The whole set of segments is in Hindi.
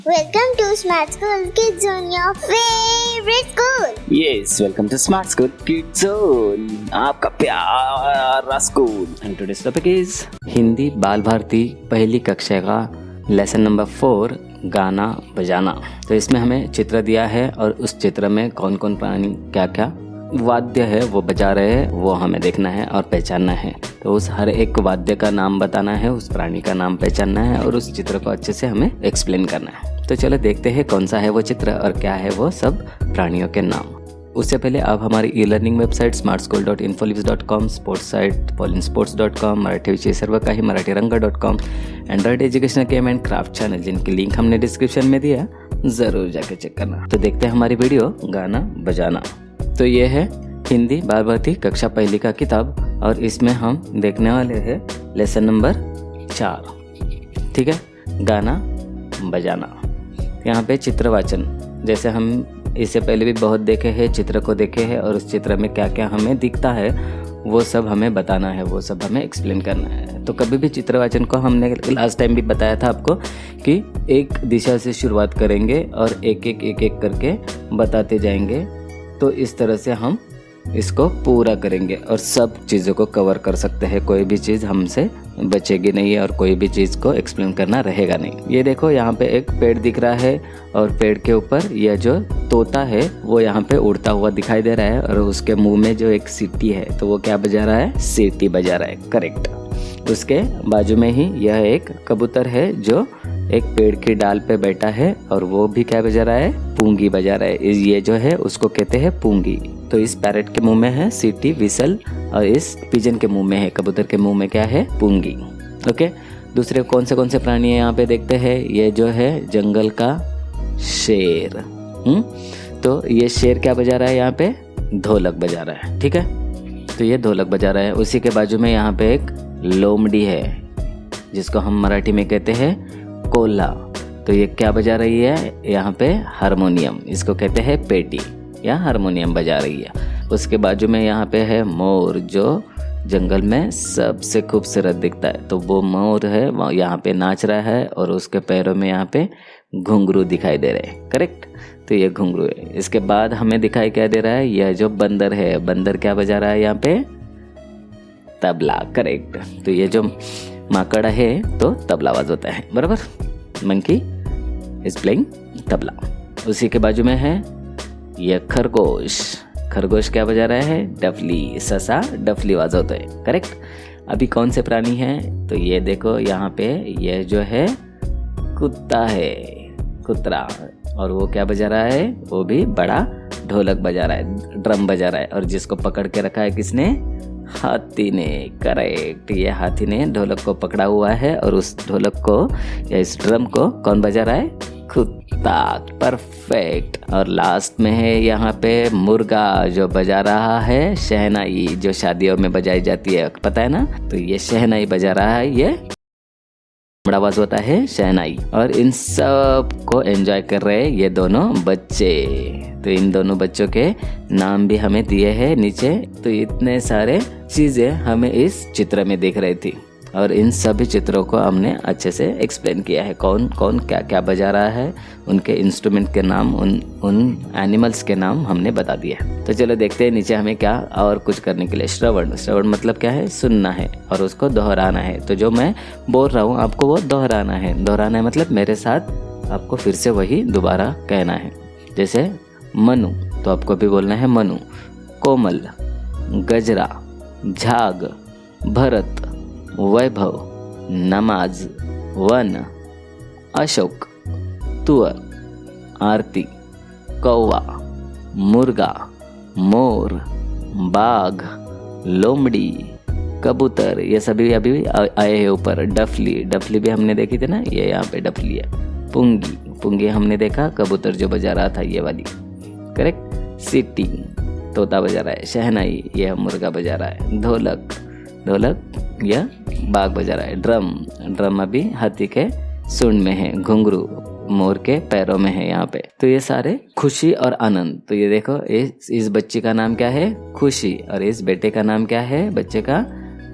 Welcome to Smart School Kids Zone, your favorite school. Yes, welcome to Smart School Kids Zone, आपका प्यारा school. And today's topic is Hindi बाल भारती पहली कक्षा का लेसन नंबर 4 गाना बजाना. तो इसमें हमें चित्र दिया है और उस चित्र में कौन कौन प्राणी क्या क्या वाद्य है वो बजा रहे हैं वो हमें देखना है और पहचानना है. तो उस हर एक वाद्य का नाम बताना है, उस प्राणी का नाम पहचानना है और उस चित्र को अच्छे से हमें एक्सप्लेन करना है. तो चलो देखते हैं कौन सा है वो चित्र और क्या है वो सब प्राणियों के नाम. उससे पहले आप हमारी E learning website smartschool.infolives.com, sports site polinsports.com, Marathi विषय सर्व काही, मराठीरंग.com, Android educational game and craft channel जिनकी लिंक हमने डिस्क्रिप्शन में दिया, ज़रूर जाके चेक करना. तो देखते हैं हमारी वीडियो गाना बजाना. तो ये है हिंदी बाल भारती कक्षा पहली का किताब और इसमें हम देखने वाले हैं लेसन नंबर 4. ठीक है, गाना बजाना. यहाँ पे चित्रवाचन, जैसे हम इससे पहले भी बहुत देखे हैं, चित्र को देखे हैं और उस चित्र में क्या क्या हमें दिखता है वो सब हमें बताना है, वो सब हमें एक्सप्लेन करना है. तो कभी भी चित्रवाचन को हमने लास्ट टाइम भी बताया था आपको कि एक दिशा से शुरुआत करेंगे और एक एक करके बताते जाएंगे. तो इस तरह से हम इसको पूरा करेंगे और सब चीज़ों को कवर कर सकते हैं. कोई भी चीज़ हमसे बचेगी नहीं और कोई भी चीज़ को एक्सप्लेन करना रहेगा नहीं. ये देखो यहाँ पे एक पेड़ दिख रहा है और पेड़ के ऊपर यह जो तोता है वो यहाँ पे उड़ता हुआ दिखाई दे रहा है और उसके मुंह में जो एक सीटी है तो वो क्या बजा रहा है? सीटी बजा रहा है. करेक्ट. उसके बाजू में ही यह एक कबूतर है जो एक पेड़ की डाल पे बैठा है और वो भी क्या बजा रहा है? पूंगी बजा रहा है. ये जो है उसको कहते हैं पूंगी. तो इस पैरेट के मुंह में है सीटी विसल और इस पिजन के मुंह में है, कबूतर के मुंह में क्या है? पूंगी. ओके. दूसरे कौन से प्राणी है यहाँ पे देखते हैं. ये जो है जंगल का शेर. तो ये शेर क्या बजा रहा है यहाँ पे? ढोलक बजा रहा है. ठीक है, तो ये ढोलक बजा रहा है. उसी के बाजू में यहाँ पे एक लोमड़ी है जिसको हम मराठी में कहते हैं कोल्हा. तो ये क्या बजा रही है यहाँ पे? हारमोनियम. इसको कहते हैं पेटी या हारमोनियम बजा रही है. उसके बाजू में यहाँ पे है मोर जो जंगल में सबसे खूबसूरत दिखता है. तो वो मोर है, वो यहाँ पे नाच रहा है और उसके पैरों में यहाँ पे घुंघरू दिखाई दे रहे हैं. करेक्ट. तो ये घुंघरू है. इसके बाद हमें दिखाई क्या दे रहा है? यह जो बंदर है, बंदर क्या बजा रहा है यहाँ पे? तबला. करेक्ट. तो ये जो माकड़ है तो तबला बजाता है. बराबर. Monkey is playing tabla. उसी के बाजू में है ये खरगोश. खरगोश क्या बजा रहा है? डफली. ससा डफली बजाता है. करेक्ट. अभी कौन से प्राणी हैं? तो ये देखो यहाँ पे ये जो है कुत्ता है, कुतरा. और वो क्या बजा रहा है? वो भी बड़ा ढोलक बजा रहा है, ड्रम बजा रहा है. और जिसको पकड़ के रखा है किसने? हाथी ने. करेक्ट. ये हाथी ने ढोलक को पकड़ा हुआ है और उस ढोलक को या इस ड्रम को कौन बजा रहा है? कुत्ता. परफेक्ट. और लास्ट में है यहाँ पे मुर्गा जो बजा रहा है शहनाई, जो शादियों में बजाई जाती है, पता है ना? तो ये शहनाई बजा रहा है, ये बड़ा आवाज होता है शहनाई. और इन सब को एंजॉय कर रहे हैं ये दोनों बच्चे. तो इन दोनों बच्चों के नाम भी हमें दिए हैं नीचे. तो इतने सारे चीजें हमें इस चित्र में दिख रही थी और इन सभी चित्रों को हमने अच्छे से एक्सप्लेन किया है. कौन कौन क्या क्या बजा रहा है, उनके इंस्ट्रूमेंट के नाम, उन एनिमल्स के नाम हमने बता दिए. तो चलो देखते हैं नीचे हमें क्या और कुछ करने के लिए. श्रवण. श्रवण मतलब क्या है? सुनना है और उसको दोहराना है. तो जो मैं बोल रहा हूँ आपको वो दोहराना है. दोहराना है मतलब मेरे साथ आपको फिर से वही दोबारा कहना है. जैसे मनु तो आपको भी बोलना है मनु. कोमल, गजरा, झाग, भरत, वैभव, नमाज, वन, अशोक, तुअर, आरती, कौवा, मुर्गा, मोर, बाघ, लोमड़ी, कबूतर. ये सभी अभी आए हैं ऊपर. डफली. डफली भी हमने देखी थी ना, ये यहाँ पे डफली है. पुंगी. पुंगी हमने देखा, कबूतर जो बजा रहा था ये वाली. करेक्ट. सीटी तोता बजा रहा है. शहनाई यह मुर्गा बजा रहा है. ढोलक. ढोलक यह बाघ बजा रहा है. ड्रम. ड्रम अभी हाथी के सूंड में है. घुंघरू मोर के पैरों में है यहाँ पे. तो ये सारे खुशी और आनंद. तो ये देखो इस बच्ची का नाम क्या है? खुशी. और इस बेटे का नाम क्या है? बच्चे का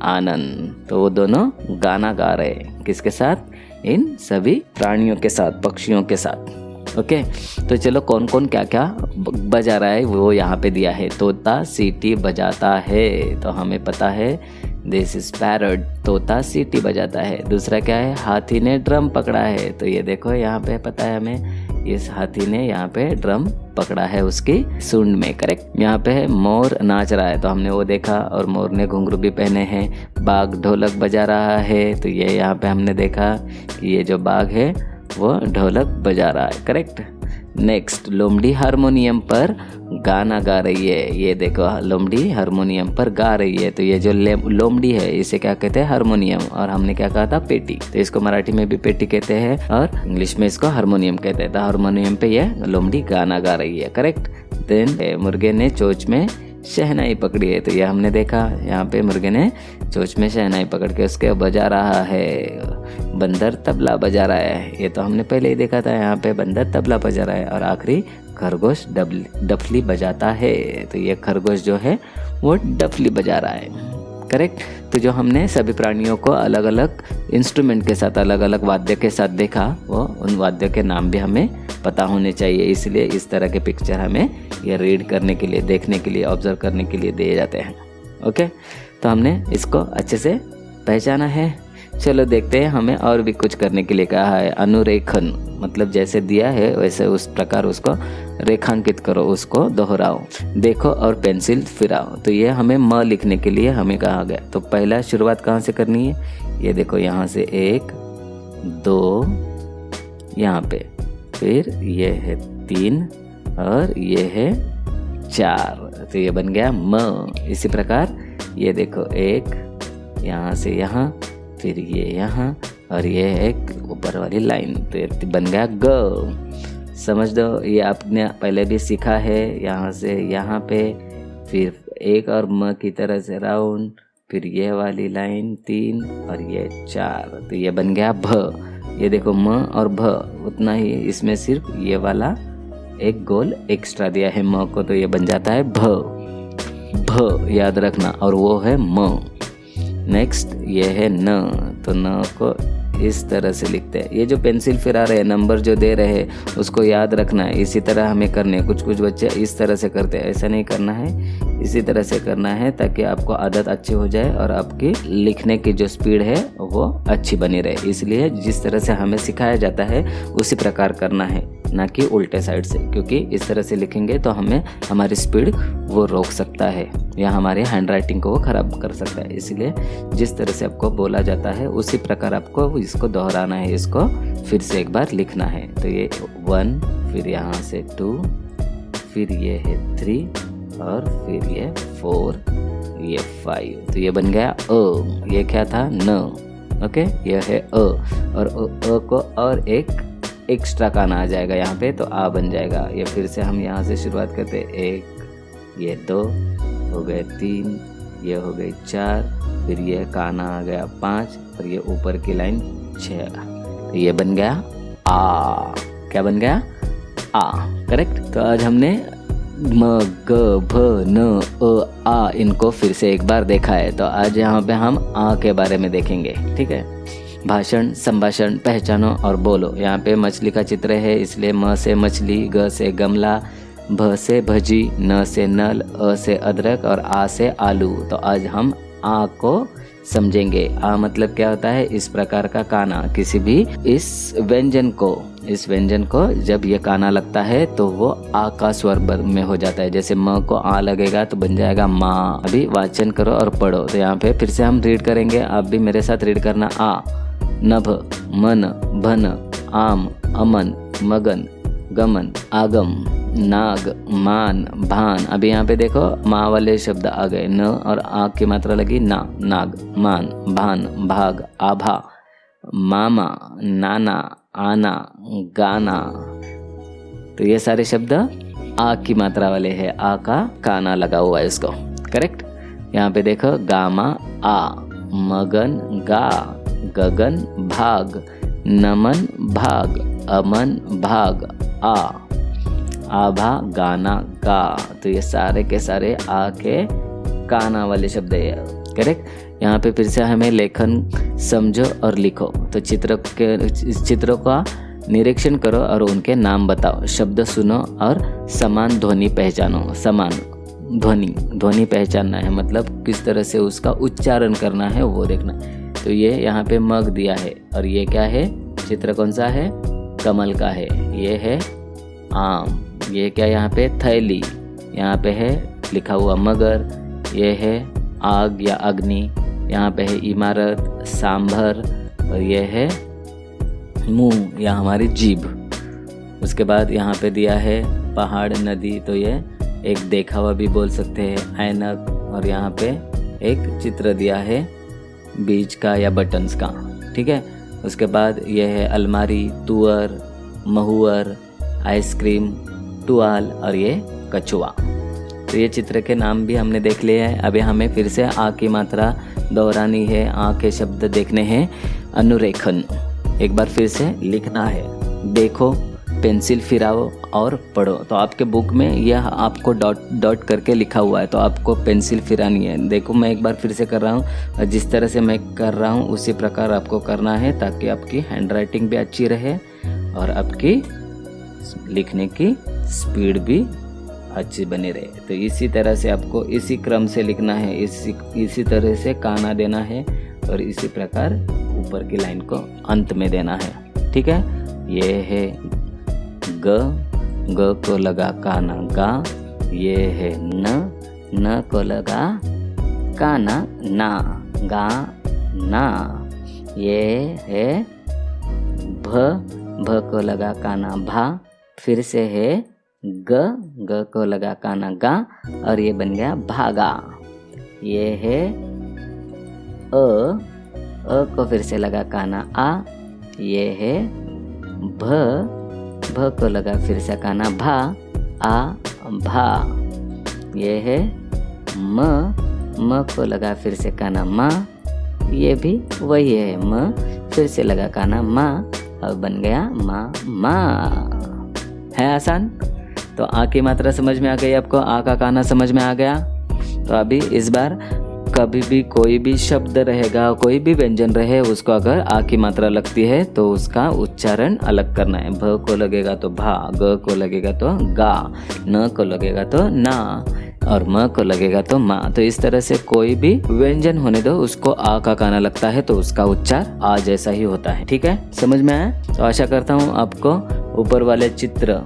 आनंद। तो वो दोनों गाना गा रहे हैं, किसके साथ? इन सभी प्राणियों के साथ, पक्षियों के साथ। ओके, तो चलो कौन कौन क्या क्या बजा रहा है वो यहाँ पे दिया है। तोता सीटी बजाता है, तो हमें पता है दिस इज पैरट, तोता सीटी बजाता है। दूसरा क्या है? हाथी ने ड्रम पकड़ा है, तो ये देखो यहाँ पे पता है हमें, इस हाथी ने यहाँ पे ड्रम पकड़ा है उसकी सूंड में। करेक्ट। यहाँ पे है मोर नाच रहा है, तो हमने वो देखा, और मोर ने घुंघरू भी पहने हैं। बाघ ढोलक बजा रहा है, तो ये यहाँ पे हमने देखा कि ये जो बाघ है वो ढोलक बजा रहा है। करेक्ट। नेक्स्ट, लोमड़ी हारमोनियम पर गाना गा रही है। ये देखो, लोमड़ी हारमोनियम पर गा रही है। तो ये जो लोमड़ी है इसे क्या कहते हैं? हारमोनियम। और हमने क्या कहा था? पेटी। तो इसको मराठी में भी पेटी कहते हैं और इंग्लिश में इसको हारमोनियम कहते हैं। तो हारमोनियम पे ये लोमड़ी गाना गा रही है। करेक्ट। देन मुर्गे ने चोंच में शहनाई पकड़ी है, तो ये हमने देखा, यहाँ पे मुर्गे ने चोंच में शहनाई पकड़ के उसके बजा रहा है। बंदर तबला बजा रहा है, ये तो हमने पहले ही देखा था, यहाँ पे बंदर तबला बजा रहा है। और आखिरी खरगोश डफली बजाता है, तो ये खरगोश जो है वो डफली बजा रहा है। करेक्ट। तो जो हमने सभी प्राणियों को अलग अलग इंस्ट्रूमेंट के साथ, अलग अलग वाद्य के साथ देखा, वो उन वाद्य के नाम भी हमें पता होने चाहिए। इसलिए इस तरह के पिक्चर हमें ये रीड करने के लिए, देखने के लिए, ऑब्जर्व करने के लिए दिए जाते हैं। ओके, तो हमने इसको अच्छे से पहचाना है। चलो देखते हैं, हमें और भी कुछ करने के लिए कहा है। अनुरेखन मतलब जैसे दिया है वैसे उस प्रकार उसको रेखांकित करो, उसको दोहराओ, देखो और पेंसिल फिराओ। तो ये हमें म लिखने के लिए हमें कहा गया। तो पहला शुरुआत कहाँ से करनी है? ये देखो, यहाँ से 1 2 यहाँ पे, फिर ये है 3 और ये है 4, तो ये बन गया म। इसी प्रकार ये देखो, 1 यहाँ से यहाँ, फिर ये यहाँ, और ये एक ऊपर वाली लाइन, तो ये बन गया ग। समझ दो, ये आपने पहले भी सीखा है। यहाँ से यहाँ पे, फिर 1 और म की तरह से राउंड, फिर ये वाली लाइन 3 और ये 4, तो ये बन गया भ। ये देखो, म और भ उतना ही, इसमें सिर्फ ये वाला एक गोल एक्स्ट्रा दिया है म को, तो ये बन जाता है भ। भ याद रखना, और वो है म। नेक्स्ट ये है न, तो न को इस तरह से लिखते हैं। ये जो पेंसिल फिरा रहे हैं, नंबर जो दे रहे हैं, उसको याद रखना है। इसी तरह हमें करने, कुछ कुछ बच्चे इस तरह से करते हैं, ऐसा नहीं करना है, इसी तरह से करना है, ताकि आपको आदत अच्छी हो जाए और आपकी लिखने की जो स्पीड है वो अच्छी बनी रहे। इसलिए जिस तरह से हमें सिखाया जाता है उसी प्रकार करना है, ना कि उल्टे साइड से, क्योंकि इस तरह से लिखेंगे तो हमें हमारी स्पीड वो रोक सकता है या हमारी हैंड राइटिंग को वो ख़राब कर सकता है। इसलिए जिस तरह से आपको बोला जाता है उसी प्रकार आपको इसको दोहराना है, इसको फिर से एक बार लिखना है। तो ये 1, फिर यहाँ से 2, फिर ये है 3 और फिर ये 4, ये 5, तो ये बन गया अ। ये क्या था? न। ओके, ये है अ, और अ को और एक एक्स्ट्रा काना आ जाएगा यहाँ पे, तो आ बन जाएगा। ये फिर से हम यहाँ से शुरुआत करते, 1, ये 2 हो गए, 3, ये हो गई 4, फिर ये काना आ गया 5 और ये ऊपर की लाइन 6, तो ये बन गया आ। क्या बन गया? आ। करेक्ट। तो आज हमने म ग भ न अ आ इनको फिर से एक बार देखा है। तो आज यहाँ पे हम आ के बारे में देखेंगे। ठीक है। भाषण, संभाषण, पहचानो और बोलो। यहाँ पे मछली का चित्र है, इसलिए म से मछली, ग से गमला, भ से भजी, न से नल, अ से अदरक और आ से आलू। तो आज हम आ को समझेंगे। आ मतलब क्या होता है? इस प्रकार का काना, किसी भी इस व्यंजन को जब ये काना लगता है तो वो आ का स्वर में हो जाता है। जैसे म को आ लगेगा तो बन जाएगा माँ। अभी वाचन करो और पढ़ो। तो यहाँ पे फिर से हम रीड करेंगे, आप भी मेरे साथ रीड करना। आ, नभ, मन, भन, आम, अमन, मगन, गमन, आगम, नाग, मान, भान। अभी यहाँ पे देखो माँ वाले शब्द आ गए, न और आ की मात्रा लगी ना। नाग, मान, भान, भाग, आभा, मामा, नाना, आना, गाना। तो ये सारे शब्द आ की मात्रा वाले हैं, आ का काना लगा हुआ है इसको। करेक्ट। यहाँ पे देखो गामा आ, मगन गा, गगन भाग, नमन भाग, अमन भाग, आ, आभा गाना गा। तो ये सारे के सारे आ के काना वाले शब्द है। करेक्ट। यहाँ पे फिर से हमें लेखन समझो और लिखो। तो इस चित्रों का निरीक्षण करो और उनके नाम बताओ, शब्द सुनो और समान ध्वनि पहचानो। समान ध्वनि पहचानना है, मतलब किस तरह से उसका उच्चारण करना है वो देखना। तो ये यहाँ पे मग दिया है और ये क्या है, चित्र कौन सा है, कमल का है। ये है आम, ये क्या यहाँ पे थैली, यहाँ पे है लिखा हुआ मगर। ये है आग या अग्नि, यहाँ पे है इमारत, सांभर, और ये है मुंह या हमारी जीभ। उसके बाद यहाँ पे दिया है पहाड़, नदी, तो ये एक देखा हुआ भी बोल सकते हैं, ऐनक। और यहाँ पे एक चित्र दिया है बीज का या बटन्स का, ठीक है। उसके बाद ये है अलमारी, तुअर, महुअर, आइसक्रीम, टुआल और ये कछुआ। तो ये चित्र के नाम भी हमने देख लिए हैं। अभी हमें फिर से आ की मात्रा दोहरानी है, आ के शब्द देखने हैं। अनुरेखन, एक बार फिर से लिखना है, देखो, पेंसिल फिराओ और पढ़ो। तो आपके बुक में यह आपको डॉट डॉट करके लिखा हुआ है, तो आपको पेंसिल फिरानी है। देखो मैं एक बार फिर से कर रहा हूँ, और जिस तरह से मैं कर रहा हूँ उसी प्रकार आपको करना है, ताकि आपकी हैंडराइटिंग भी अच्छी रहे और आपकी लिखने की स्पीड भी अच्छी बनी रहे। तो इसी तरह से आपको इसी क्रम से लिखना है, इसी तरह से काना देना है और इसी प्रकार ऊपर की लाइन को अंत में देना है, ठीक है। ये है ग को लगा काना गा। ये है न को लगा काना ना, गा ना। ये है भ को लगा काना भा। फिर से है ग को लगा काना गा और ये बन गया भागा। ये है अ को फिर से लगा काना आ। ये है भ को लगा फिर से काना भा, आ भा। ये है म को लगा फिर से काना मा। ये भी वही है, म फिर से लगा काना मा और बन गया मा। है आसान। तो आ की मात्रा समझ में आ गई आपको, आ का काना समझ में आ गया। तो अभी इस बार कभी भी कोई भी शब्द रहेगा, कोई भी व्यंजन रहे, उसको अगर आ की मात्रा लगती है तो उसका उच्चारण अलग करना है। भ को लगेगा तो भा, ग को लगेगा तो गा, न को लगेगा तो ना और म को लगेगा तो मा। तो इस तरह से कोई भी व्यंजन होने दो, उसको आ का काना लगता है तो उसका उच्चार आ जैसा ही होता है, ठीक है। समझ में आया? तो आशा करता हूँ आपको ऊपर वाले चित्र,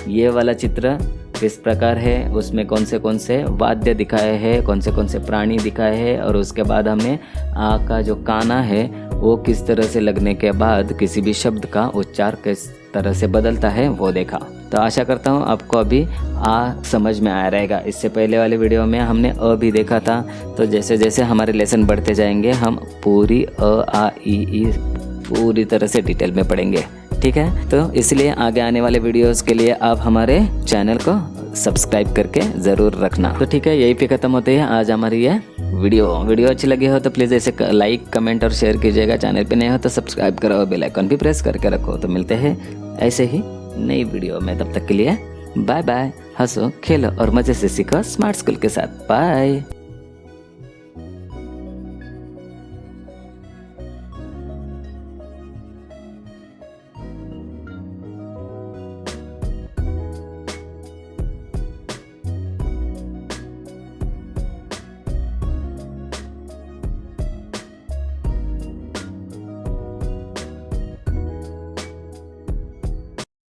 ये वाला चित्र किस प्रकार है, उसमें कौन से वाद्य दिखाए हैं, कौन से प्राणी दिखाए हैं, और उसके बाद हमने आ का जो काना है वो किस तरह से लगने के बाद किसी भी शब्द का उच्चार किस तरह से बदलता है वो देखा। तो आशा करता हूँ आपको अभी आ समझ में आया रहेगा। इससे पहले वाले वीडियो में हमने अ भी देखा था। तो जैसे जैसे हमारे लेसन बढ़ते जाएंगे हम पूरी अ आ ई पूरी तरह से डिटेल में पढ़ेंगे, ठीक है। तो इसलिए आगे आने वाले वीडियोस के लिए आप हमारे चैनल को सब्सक्राइब करके ज़रूर रखना। तो ठीक है, यही पे ख़त्म होती है आज हमारी ये वीडियो अच्छी लगी हो तो प्लीज़ ऐसे लाइक, कमेंट और शेयर कीजिएगा। चैनल पे नए हो तो सब्सक्राइब करो, बेल आइकन भी प्रेस करके रखो। तो मिलते हैं ऐसे ही नई वीडियो में, तब तक के लिए बाय बाय। हंसो, खेलो और मज़े से सीखो स्मार्ट स्कूल के साथ। बाय।